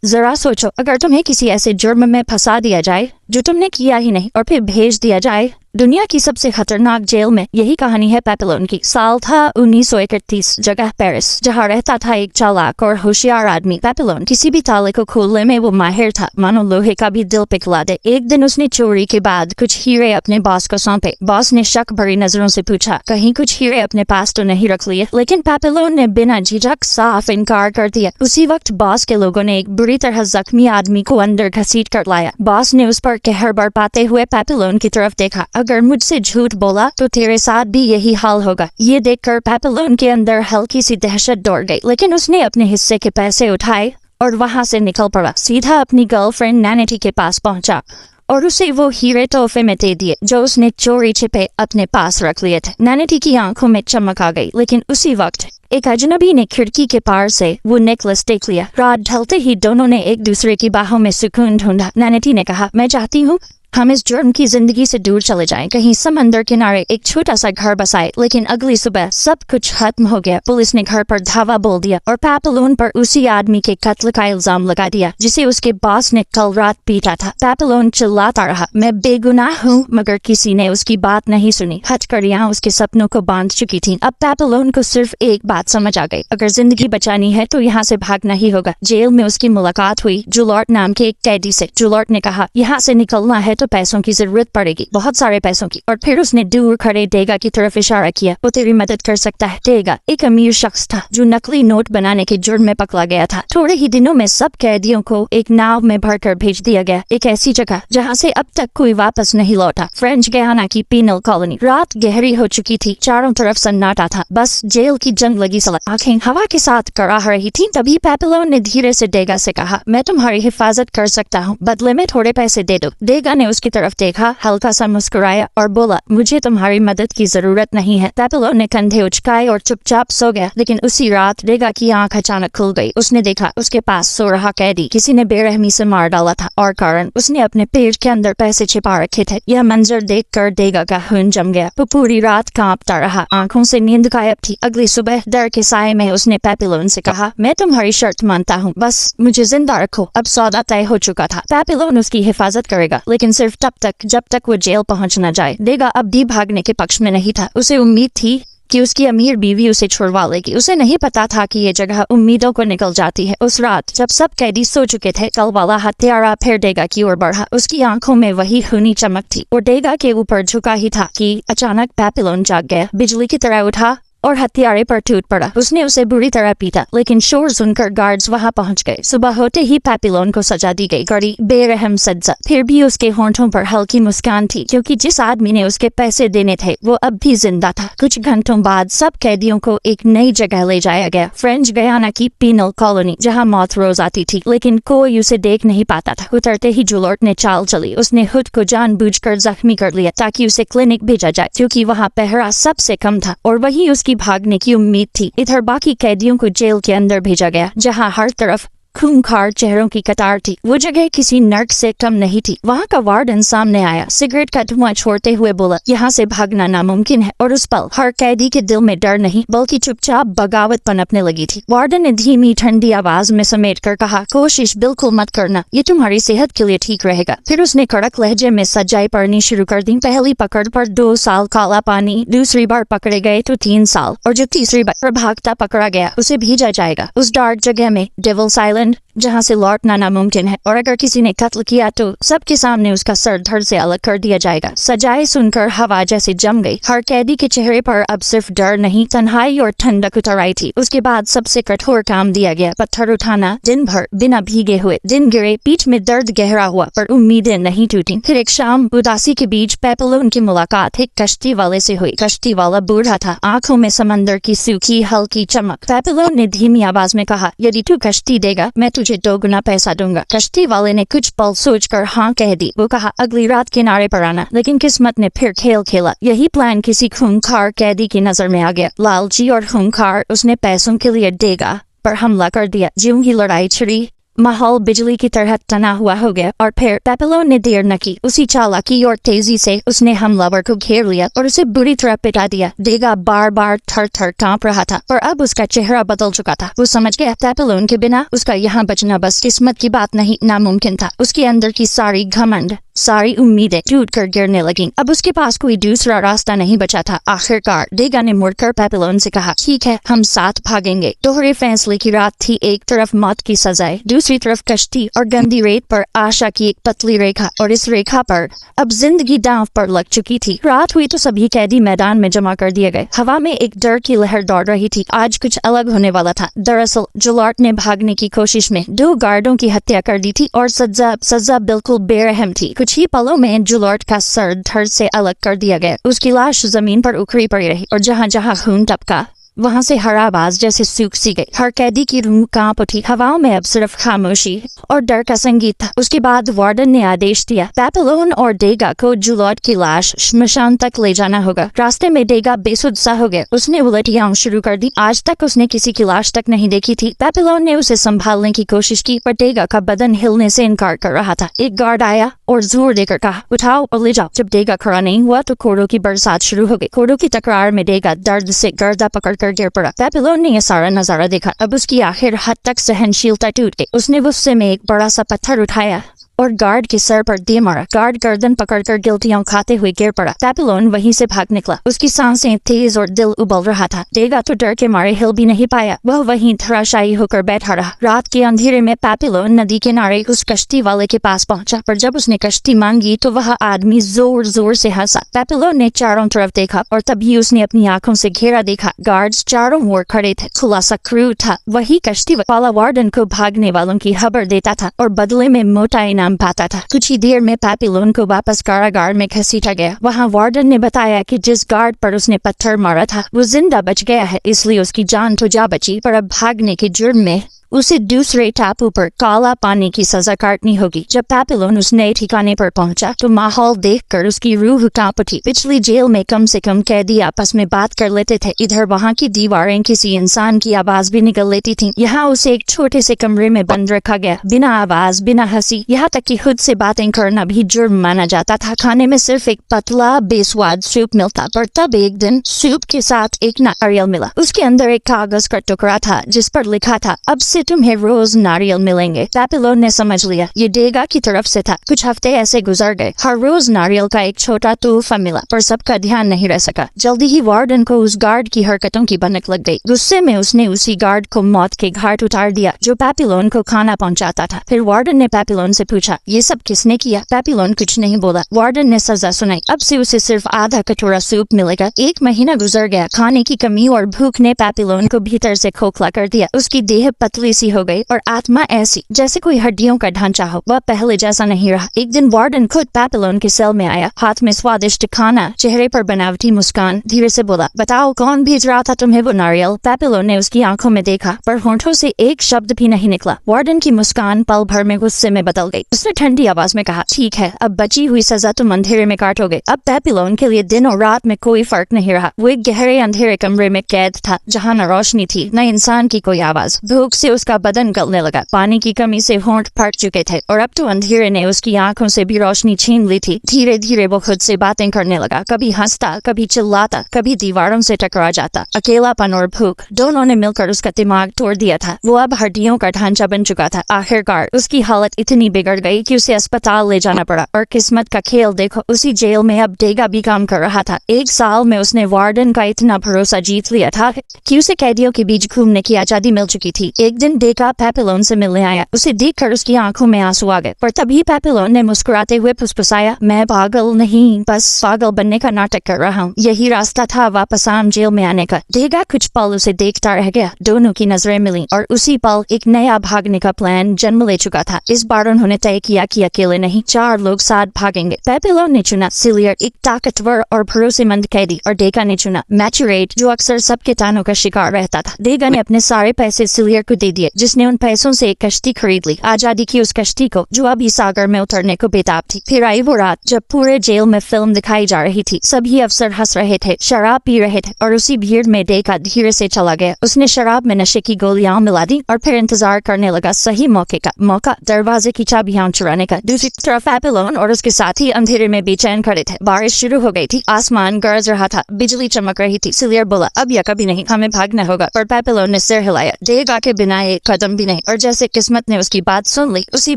जरा सोचो, अगर तुम्हें किसी ऐसे जुर्म में फंसा दिया जाए जो तुमने किया ही नहीं और फिर भेज दिया जाए दुनिया की सबसे खतरनाक जेल में। यही कहानी है पेपिलोन की। साल था 1931, जगह पेरिस, जहाँ रहता था एक चालाक और होशियार आदमी पेपिलोन। किसी भी ताले को खोलने में वो माहिर था, मानो लोहे का भी दिल पिघला दे। एक दिन उसने चोरी के बाद कुछ हीरे अपने बॉस को सौंपे। बॉस ने शक भरी नजरों से पूछा, कहीं कुछ हीरे अपने पास तो नहीं रख लिए? लेकिन पेपिलोन ने बिना झिझक साफ इनकार कर दिया। उसी वक्त बॉस के लोगों ने एक बुरी तरह जख्मी आदमी को अंदर घसीट कर लाया। बॉस ने उस पर कहर बरपाते हुए पेपिलोन की तरफ देखा। अगर मुझसे झूठ बोला तो तेरे साथ भी यही हाल होगा। ये देखकर पेपिलोन के अंदर हल्की सी दहशत दौड़ गई, लेकिन उसने अपने हिस्से के पैसे उठाए और वहां से निकल पड़ा। सीधा अपनी गर्लफ्रेंड नैनेटी के पास पहुंचा और उसे वो हीरे तोहफे में दे दिए जो उसने चोरी छिपे अपने पास रख लिए थे। नैनेटी की आंखों में चमक आ गई, लेकिन उसी वक्त एक अजनबी ने खिड़की के पार से वो नेकलेस देख लिया। रात ढलते ही दोनों ने एक दूसरे की बाहों में सुकून ढूंढा। नैनेटी ने कहा, मैं चाहती हूँ हम इस जुर्म की जिंदगी से दूर चले जाएं, कहीं समंदर किनारे एक छोटा सा घर बसाए। लेकिन अगली सुबह सब कुछ खत्म हो गया। पुलिस ने घर पर धावा बोल दिया और पेपिलोन पर उसी आदमी के कत्ल का इल्जाम लगा दिया जिसे उसके बॉस ने कल रात पीटा था। पेपिलोन चिल्लाता रहा, मैं बेगुनाह हूँ, मगर किसी ने उसकी बात नहीं सुनी। हथकड़ियां उसके सपनों को बांध चुकी थीं। अब पेपिलोन को सिर्फ एक बात समझ आ गई, अगर जिंदगी बचानी है तो यहाँ से भागना ही होगा। जेल में उसकी मुलाकात हुई जुलॉर्ट नाम के एक कैदी से। जुलॉर्ट ने कहा, यहाँ से निकलना है तो पैसों की जरूरत पड़ेगी, बहुत सारे पैसों की। और फिर उसने दूर खड़े डेगा की तरफ इशारा किया, वो तेरी मदद कर सकता है। डेगा एक अमीर शख्स था जो नकली नोट बनाने के जुर्म में पकड़ा गया था। थोड़े ही दिनों में सब कैदियों को एक नाव में भरकर भेज दिया गया, एक ऐसी जगह जहाँ से अब तक कोई वापस नहीं लौटा। फ्रेंच गयाना की पीनल कॉलोनी। रात गहरी हो चुकी थी, चारों तरफ सन्नाटा था, बस जेल की जंग लगी सलग आंखें हवा के साथ कराह रही थी। तभी पेपिलोन ने धीरे से डेगा से कहा, मैं तुम्हारी हिफाजत कर सकता हूँ, बदले में थोड़े पैसे दे दो। डेगा ने उसकी तरफ देखा, हल्का सा मुस्कुराया और बोला, मुझे तुम्हारी मदद की जरूरत नहीं है। पेपिलोन ने कंधे उचकाए और चुपचाप सो गया। लेकिन उसी रात डेगा की आंख अचानक खुल गई। उसने देखा उसके पास सो रहा कैदी किसी ने बेरहमी से मार डाला था और कारण उसने अपने पेट के अंदर पैसे छिपा रखे थे। यह मंजर देखकर डेगा का खून जम गया। वो पूरी रात कांपता रहा, आंखों से नींद गायब थी। अगली सुबह डर के साए में उसने पेपिलोन से कहा, मैं तुम्हारी शर्त मानता हूँ, बस मुझे जिंदा रखो। अब सौदा तय हो चुका था, पेपिलोन उसकी हिफाजत करेगा, लेकिन सिर्फ तब तक जब तक वो जेल पहुंच न जाए। डेगा अब भी भागने के पक्ष में नहीं था। उसे उम्मीद थी कि उसकी अमीर बीवी उसे छुड़वा लेगी। उसे नहीं पता था कि ये जगह उम्मीदों को निकल जाती है। उस रात जब सब कैदी सो चुके थे, कल वाला हत्यारा फिर डेगा की ओर बढ़ा। उसकी आंखों में वही खूनी चमक थी। वो डेगा के ऊपर झुका ही था कि अचानक पेपिलोन जाग गया, बिजली की तरह उठा और हत्यारे पर टूट पड़ा। उसने उसे बुरी तरह पीटा, लेकिन शोर सुनकर गार्ड्स वहां पहुंच गए। सुबह होते ही पेपिलोन को सजा दी गई, कड़ी बेरहम सजा। फिर भी उसके होंठों पर हल्की मुस्कान थी, क्योंकि जिस आदमी ने उसके पैसे देने थे वो अब भी जिंदा था। कुछ घंटों बाद सब कैदियों को एक नई जगह ले जाया गया, फ्रेंच गयाना की पीनल कॉलोनी, जहाँ मौत रोज आती थी, लेकिन कोई उसे देख नहीं पाता था। उतरते ही जुलॉर्ट ने चाल चली। उसने खुद को जानबूझकर जख्मी कर लिया ताकि उसे क्लिनिक भेजा जाए, क्योंकि वहाँ पहरा सबसे कम था और वही उसकी भागने की उम्मीद थी। इधर बाकी कैदियों को जेल के अंदर भेजा गया, जहां हर तरफ खूंखार चेहरों की कतार थी। वो जगह किसी नर्क से कम नहीं थी। वहाँ का वार्डन सामने आया, सिगरेट का धुआं छोड़ते हुए बोला, यहाँ से भागना नामुमकिन है। और उस पल हर कैदी के दिल में डर नहीं बल्कि चुपचाप बगावत पनपने लगी थी। वार्डन ने धीमी ठंडी आवाज में समेट कर कहा, कोशिश बिल्कुल मत करना, ये तुम्हारी सेहत के लिए ठीक रहेगा। फिर उसने कड़क लहजे में सजाएं पढ़नी शुरू कर दी। पहली पकड़ पर 2 साल काला पानी, दूसरी बार पकड़े गए तो 3 साल, और जो तीसरी बार भागता पकड़ा गया उसे भेजा जाएगा उस डार्क जगह में, डेविल्स आइलैंड, जहाँ से लौटना नामुमकिन है। और अगर किसी ने कत्ल किया तो सबके सामने उसका सर धड़ से अलग कर दिया जाएगा। सजाएं सुनकर हवा जैसे जम गई। हर कैदी के चेहरे पर अब सिर्फ डर नहीं, तन्हाई और ठंडक उतर आई थी। उसके बाद सबसे कठोर काम दिया गया, पत्थर उठाना दिन भर बिना भीगे हुए। दिन गिरे, पीठ में दर्द गहरा हुआ, पर उम्मीदें नहीं टूटी। फिर एक शाम उदासी के बीच पेपिलोन की मुलाकात एक कश्ती वाले से हुई। कश्ती वाला बूढ़ा था, आंखों में समंदर की सूखी हल्की चमक। पेपिलोन ने धीमी आवाज में कहा, यदि तू कश्ती देगा मैं तुझे 2 गुना पैसा दूंगा। कश्ती वाले ने कुछ पल सोचकर हाँ कह दी। वो कहा, अगली रात किनारे पर आना। लेकिन किस्मत ने फिर खेल खेला। यही प्लान किसी खूंखार कैदी की नजर में आ गया। लालची और खूंखार, उसने पैसों के लिए डेगा पर हमला कर दिया। ज्यों ही लड़ाई छिड़ी माहौल बिजली की तरह तना हुआ हो गया और फिर पेपिलोन ने देर न की। उसी चालाकी और तेजी से उसने हमलावर को घेर लिया और उसे बुरी तरह पिटा दिया। डेगा बार बार थर थर कांप रहा था और अब उसका चेहरा बदल चुका था। वो समझ गया पेपिलोन के बिना उसका यहाँ बचना बस किस्मत की बात नहीं, नामुमकिन था। उसके अंदर की सारी घमंड, सारी उम्मीदें टूट कर गिरने लगीं। अब उसके पास कोई दूसरा रास्ता नहीं बचा था। आखिरकार डेगा ने मुड़कर पेपिलोन से कहा, ठीक है, हम साथ भागेंगे। दोहरे फैसले की रात थी। एक तरफ मौत की सजाए, दूसरी तरफ कश्ती और गंदी रेत पर आशा की एक पतली रेखा, और इस रेखा पर अब जिंदगी दांव पर लग चुकी थी। रात हुई तो सभी कैदी मैदान में जमा कर दिए गए। हवा में एक डर की लहर दौड़ रही थी। आज कुछ अलग होने वाला था। दरअसल जुलार्ट ने भागने की कोशिश में 2 गार्डों की हत्या कर दी थी और सजा बिल्कुल बेरहम थी। कुछ ही पलों में जुलार्ट का सर धड़ से अलग कर दिया गया। उसकी लाश जमीन पर उखड़ी पड़ी रही और जहाँ जहाँ खून टपका वहां से हर आवाज जैसे सूख सी गई। हर कैदी की रूह कांप उठी। हवाओं में अब सिर्फ खामोशी और डर का संगीत था। उसके बाद वार्डन ने आदेश दिया, पेपिलोन और डेगा को जुलार्ट की लाश श्मशान तक ले जाना होगा। रास्ते में डेगा बेसुध सा हो गया। उसने उलटियां शुरू कर दी। आज तक उसने किसी की लाश तक नहीं देखी थी। पेपिलोन ने उसे संभालने की कोशिश की पर डेगा का बदन हिलने से इनकार कर रहा था। एक गार्ड आया और जोर देकर कहा, उठाओ और ले जाओ। जब डेगा खड़ा नहीं हुआ तो कोड़ों की बरसात शुरू हो गई। कोड़ों की तकरार में डेगा दर्द से गर्दा पकड़ गिर पड़ा। पेपिलोन ने यह सारा नजारा देखा। अब उसकी आखिर हद तक सहनशीलता टूट गई। उसने गुस्से में एक बड़ा सा पत्थर उठाया और गार्ड के सर पर दे मारा। गार्ड गर्दन पकड़कर गिल्टियां खाते हुए गिर पड़ा। पेपिलोन वहीं से भाग निकला। उसकी सांसें तेज और दिल उबल रहा था। डेगा तो डर के मारे हिल भी नहीं पाया। वह वहीं धराशायी होकर बैठा रहा। रात के अंधेरे में पेपिलोन नदी किनारे उस कश्ती वाले के पास पहुंचा, पर जब उसने कश्ती मांगी तो वह आदमी जोर जोर से हंसा। पेपिलोन ने चारों तरफ देखा और तभी उसने अपनी आंखों से घेरा देखा। गार्ड्स चारों ओर खड़े थे। खुला सा क्रू था। वही कश्ती वाला वार्डन को भागने वालों की खबर देता था और बदले में मोटा इनाम पाता था। कुछ ही देर में पेपिलोन को वापस कारागार में घसीटा गया। वहाँ वार्डन ने बताया कि जिस गार्ड पर उसने पत्थर मारा था वो जिंदा बच गया है, इसलिए उसकी जान तो जा बची, पर अब भागने के जुर्म में उसे दूसरे टापू पर काला पानी की सजा काटनी होगी। जब पेपिलोन उस नए ठिकाने पर पहुंचा तो माहौल देखकर उसकी रूह कांप उठी। पिछली जेल में कम से कम कैदी आपस में बात कर लेते थे। इधर वहाँ की दीवारें किसी इंसान की आवाज भी निकल लेती थीं। यहाँ उसे एक छोटे से कमरे में बंद रखा गया, बिना आवाज, बिना हंसी, यहाँ तक कि खुद से बातें करना भी जुर्म माना जाता था। खाने में सिर्फ एक पतला बेस्वाद सूप मिलता, पर तब एक दिन सूप के साथ एक नारियल मिला। उसके अंदर एक कागज का टुकड़ा था जिस पर लिखा था, अब से तुम्हें रोज नारियल मिलेंगे। पेपिलोन ने समझ लिया ये डेगा की तरफ से था। कुछ हफ्ते ऐसे गुजर गए। हर रोज नारियल का एक छोटा तोहफा मिला, पर सबका ध्यान नहीं रह सका। जल्दी ही वार्डन को उस गार्ड की हरकतों की भनक लग गई। गुस्से में उसने उसी गार्ड को मौत के घाट उतार दिया जो पेपिलोन को खाना पहुंचाता था। फिर वार्डन ने पेपिलोन से पूछा, ये सब किसने किया? पेपिलोन कुछ नहीं बोला। वार्डन ने सजा सुनाई, अब से उसे सिर्फ आधा कटोरा सूप मिलेगा। 1 महीना गुजर गया। खाने की कमी और भूख ने पेपिलोन को भीतर से खोखला कर दिया। उसकी देह पतली सी हो गई और आत्मा ऐसी जैसे कोई हड्डियों का ढांचा हो। वह पहले जैसा नहीं रहा। एक दिन वार्डन खुद पेपिलोन के सेल में आया, हाथ में स्वादिष्ट खाना, चेहरे पर बनावटी मुस्कान। धीरे से बोला, बताओ कौन भेज रहा था तुम्हें वो नारियल? पेपिलोन ने उसकी आंखों में देखा, पर होंठों से एक शब्द भी नहीं निकला। वार्डन की मुस्कान पल भर में गुस्से में बदल गई। उसने ठंडी आवाज में कहा, ठीक है, अब बची हुई सजा तुम अंधेरे में काटोगे। अब पेपिलोन के लिए दिन और रात में कोई फर्क नहीं रहा। वो एक गहरे अंधेरे कमरे में कैद था जहाँ न रोशनी थी, न इंसान की कोई आवाज। भूख से उसका बदन गलने लगा। पानी की कमी से होंठ फट चुके थे और अब तो अंधेरे ने उसकी आंखों से भी रोशनी छीन ली थी। धीरे धीरे वो खुद से बातें करने लगा। कभी हंसता, कभी चिल्लाता, कभी दीवारों से टकरा जाता। अकेलापन और भूख दोनों ने मिलकर उसका दिमाग तोड़ दिया था। वो अब हड्डियों का ढांचा बन चुका था। आखिरकार उसकी हालत इतनी बिगड़ गई कि उसे अस्पताल ले जाना पड़ा। और किस्मत का खेल देखो, उसी जेल में अब डेगा भी काम कर रहा था। 1 साल में उसने वार्डन का इतना भरोसा जीत लिया था कि उसे कैदियों के बीच घूमने की आजादी मिल चुकी थी। एक दिन डेगा पेपिलोन से मिलने आया। उसे देखकर उसकी आंखों में आंसू आ गए, पर तभी पेपिलोन ने मुस्कुराते हुए फुसफुसाया, मैं पागल नहीं, बस पागल बनने का नाटक कर रहा हूँ। यही रास्ता था वापस आम जेल में आने का। डेगा कुछ पल उसे देखता रह गया। दोनों की नजरें मिली और उसी पल एक नया भागने का प्लान जन्म ले चुका था। इस बार उन्होंने तय किया कि अकेले नहीं, 4 लोग साथ भागेंगे। पेपिलोन ने चुना सिलियर, एक ताकतवर और भरोसेमंद कैदी, और डेगा ने चुना मैचुरेट, जो अक्सर सबके तानों का शिकार रहता था। डेगा ने अपने सारे पैसे सिलियर को दे दिए, जिसने उन पैसों से एक कश्ती खरीद ली, आजादी की उस कश्ती को जो अभी सागर में उतरने को बेताब थी। फिर आई वो रात जब पूरे जेल में फिल्म दिखाई जा रही थी। सभी अफसर हंस रहे थे, शराब पी रहे थे और उसी भीड़ में डेका धीरे से चला गया। उसने शराब में नशे की गोलियां मिला दी और फिर इंतजार करने लगा सही मौके का। मौका दरवाजे की चाबियां चुराने का। दूसरी तरफ पैपिलोन और उसके साथी अंधेरे में बेचैन खड़े थे। बारिश शुरू हो गई थी, आसमान गरज रहा था, बिजली चमक रही थी। सिलियर बोला, अब या कभी नहीं, हमें भागना होगा। पर पैपिलोन ने सिर हिलाया, डेगा के बिना एक कदम भी नहीं। और जैसे किस्मत ने उसकी बात सुन ली, उसी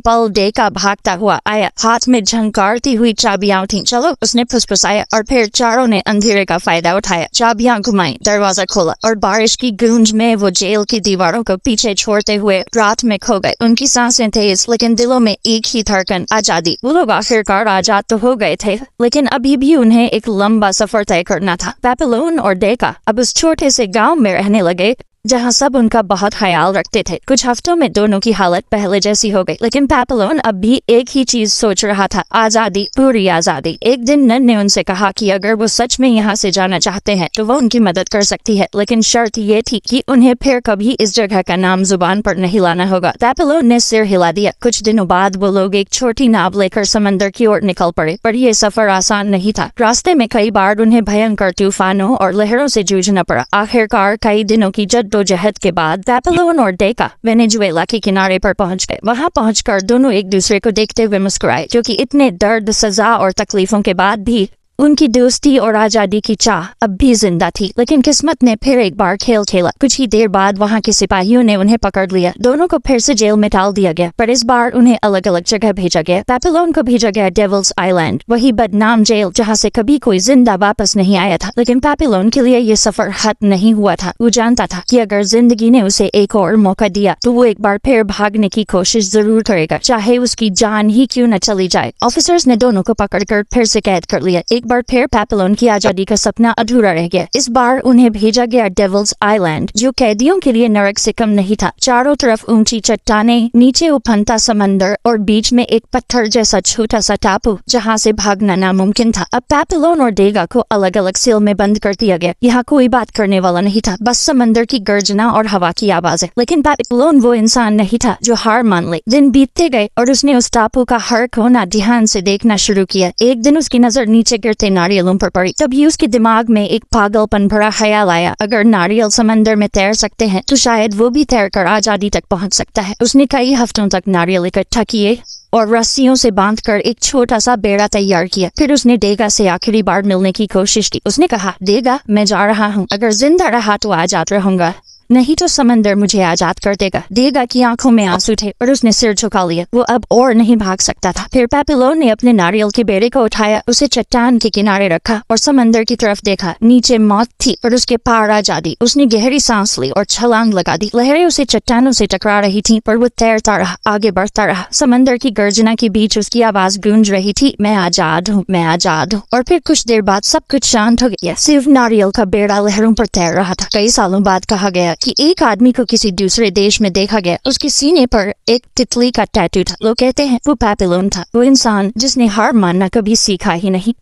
पल डेगा भागता हुआ आया, हाथ में झंकारती हुई चाबियां थी। चलो, उसने फुसफुसाया और फिर चारों ने अंधेरे का फायदा उठाया। चाबियां घुमाई, दरवाजा खोला और बारिश की गूंज में वो जेल की दीवारों को पीछे छोड़ते हुए रात में खो गए। उनकी सांसें तेज, लेकिन दिलों में एक ही धड़कन, आजादी। वो लोग आखिरकार आजाद तो हो गए थे, लेकिन अभी भी उन्हें एक लंबा सफर तय करना था। पैपिलोन और डेका अब उस छोटे से गांव में रहने लगे जहां सब उनका बहुत ख्याल रखते थे। कुछ हफ्तों में दोनों की हालत पहले जैसी हो गई, लेकिन पैपिलोन अब भी एक ही चीज सोच रहा था, आजादी, पूरी आजादी। एक दिन नन ने उनसे कहा कि अगर वो सच में यहाँ से जाना चाहते हैं तो वो उनकी मदद कर सकती है, लेकिन शर्त ये थी कि उन्हें फिर कभी इस जगह का नाम जुबान पर नहीं लाना होगा। पैपिलोन ने सिर हिला दिया। कुछ दिनों बाद वो लोग एक छोटी नाव लेकर समंदर की ओर निकल पड़े, पर यह सफर आसान नहीं था। रास्ते में कई बार उन्हें भयंकर तूफानों और लहरों से जूझना पड़ा। आखिरकार कई दिनों की जद्दोजहद के बाद पैपिलोन और डेका वेनेजुएला के किनारे पर पहुंच गए। वहां पहुंचकर दोनों एक दूसरे को देखते हुए मुस्कुराए, क्योंकि इतने दर्द, सजा और तकलीफों के बाद भी उनकी दोस्ती और आजादी की चाह अब भी जिंदा थी। लेकिन किस्मत ने फिर एक बार खेल खेला। कुछ ही देर बाद वहां के सिपाहियों ने उन्हें पकड़ लिया। दोनों को फिर से जेल में डाल दिया गया, पर इस बार उन्हें अलग अलग जगह भेजा गया। पैपिलोन को भेजा गया डेविल्स आइलैंड, वही बदनाम जेल जहां से कभी कोई जिंदा वापस नहीं आया था। लेकिन पैपिलोन के लिए ये सफर खत्म नहीं हुआ था। वो जानता था कि अगर जिंदगी ने उसे एक और मौका दिया तो वो एक बार फिर भागने की कोशिश जरूर करेगा, चाहे उसकी जान ही क्यों न चली जाए। ऑफिसर्स ने दोनों को पकड़कर फिर से कैद कर लिया। एक बार फिर पैपिलोन की आजादी का सपना अधूरा रह गया। इस बार उन्हें भेजा गया डेविल्स आइलैंड, जो कैदियों के लिए नरक से कम नहीं था। चारों तरफ ऊंची चट्टानें, नीचे उफनता समंदर और बीच में एक पत्थर जैसा छोटा सा टापू जहां से भागना नामुमकिन था। अब पैपिलोन और डेगा को अलग अलग सेल में बंद कर दिया गया। यहाँ कोई बात करने वाला नहीं था, बस समंदर की गर्जना और हवा की आवाजें। लेकिन पैपिलोन वो इंसान नहीं था जो हार मान ले। दिन बीतते गए और उसने उस टापू का हर कोना ध्यान से देखना शुरू किया। एक दिन उसकी नजर नीचे गिरते नारियलों पर पड़ी। तभी उसके दिमाग में एक पागलपन भरा ख्याल आया, अगर नारियल समंदर में तैर सकते हैं तो शायद वो भी तैरकर आजादी तक पहुंच सकता है। उसने कई हफ्तों तक नारियल इकट्ठा किए और रस्सियों से बांधकर एक छोटा सा बेड़ा तैयार किया। फिर उसने डेगा से आखिरी बार मिलने की कोशिश की। उसने कहा, डेगा, मैं जा रहा हूँ, अगर जिंदा रहा तो आजाद रहूंगा, नहीं तो समंदर मुझे आजाद कर देगा। डेगा की आंखों में आंसू थे और उसने सिर झुका लिया। वो अब और नहीं भाग सकता था। फिर पैपिलोन ने अपने नारियल के बेड़े को उठाया, उसे चट्टान के किनारे रखा और समंदर की तरफ देखा। नीचे मौत थी और उसके पार आजादी। उसने गहरी सांस ली और छलांग लगा दी। लहरें उसे चट्टानों से टकरा रही थीं, पर वो तैरता रहा, आगे बढ़ता रहा। समंदर की गर्जना के बीच उसकी आवाज गूंज रही थी, मैं आजाद हूँ, मैं आजाद हूँ। और फिर कुछ देर बाद सब कुछ शांत हो गया। सिर्फ नारियल का बेड़ा लहरों पर तैर रहा था। कई सालों बाद कहा गया कि एक आदमी को किसी दूसरे देश में देखा गया। उसके सीने पर एक तितली का टैटू था। लोग कहते हैं वो पैपिलोन था, वो इंसान जिसने हार मानना कभी सीखा ही नहीं।